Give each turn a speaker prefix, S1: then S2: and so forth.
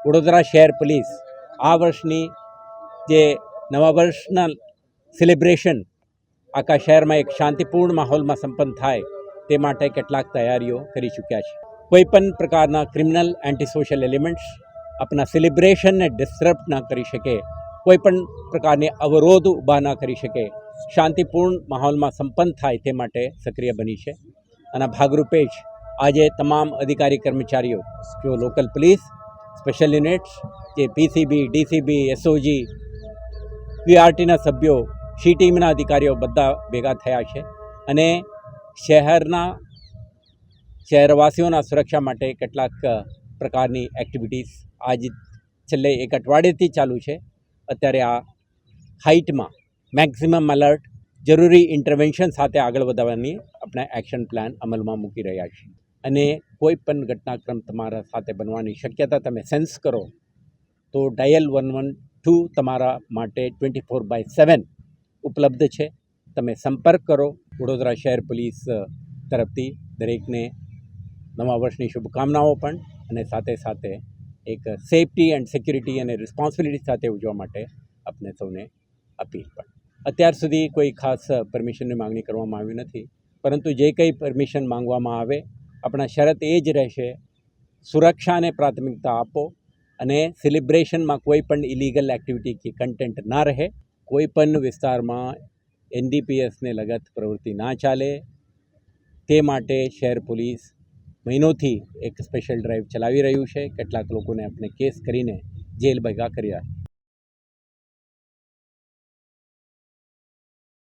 S1: વડોદરા શહેર પોલીસ આ વર્ષની જે નવા વર્ષના સેલિબ્રેશન આખા શહેરમાં એક શાંતિપૂર્ણ માહોલમાં સંપન્ન થાય તે માટે કેટલાક તૈયારીઓ કરી ચૂક્યા છે. કોઈપણ પ્રકારના ક્રિમિનલ એન્ટી સોશિયલ એલિમેન્ટ્સ આપણા સેલિબ્રેશનને ડિસ્ટર્બ ન કરી શકે, કોઈપણ પ્રકારની અવરોધ ઊભા ન કરી શકે, શાંતિપૂર્ણ માહોલમાં સંપન્ન થાય તે માટે સક્રિય બની છે. અને ભાગરૂપે જ આજે તમામ અધિકારી કર્મચારીઓ, જો લોકલ પોલીસ, સ્પેશિયલ યુનિટ્સ, જે પીસીબી, ડીસીબી, એસઓજી, પીઆરટીના સભ્યો, સી ટીમના અધિકારીઓ બધા ભેગા થયા છે અને શહેરવાસીઓના સુરક્ષા માટે કેટલાક પ્રકારની એક્ટિવિટીઝ આજ છેલ્લે એક અઠવાડિયેથી ચાલુ છે. અત્યારે આ હાઇટમાં મેક્સિમમ એલર્ટ, જરૂરી ઇન્ટરવેન્શન સાથે આગળ વધારવાની આપણે એક્શન પ્લાન અમલમાં મૂકી રહ્યા છીએ. અને કોઈ પણ ઘટનાક્રમ તમારા સાથે બનવાની શક્યતા તમે સેન્સ કરો તો ડાયલ 112 તમારા માટે 24/7 ઉપલબ્ધ છે. તમે સંપર્ક કરો. વડોદરા શહેર પોલીસ તરફથી દરેકને નવા વર્ષની શુભકામનાઓ પણ, અને સાથે સાથે એક સેફટી એન્ડ સિક્યુરિટી અને રિસ્પોન્સિબિલિટી સાથે ઉજવવા માટે આપણે સૌને અપીલ પણ. અત્યાર સુધી કોઈ ખાસ પરમિશનની માંગણી કરવામાં આવી નથી, પરંતુ જે કંઈ પરમિશન માંગવામાં આવે આપણા શરત એ જ રહેશે, સુરક્ષાને પ્રાથમિકતા આપો અને સેલિબ્રેશનમાં કોઈ પણ ઇલીગલ એક્ટિવિટી કે કન્ટેન્ટ ના રહે, કોઈ પણ વિસ્તારમાં એનડીપીએસને લગત પ્રવૃત્તિ ના ચાલે તે માટે શહેર પોલીસ મહિનોથી એક સ્પેશિયલ ડ્રાઈવ ચલાવી રહ્યું છે. કેટલાક લોકોને આપણે કેસ કરીને જેલ ભેગા કર્યા.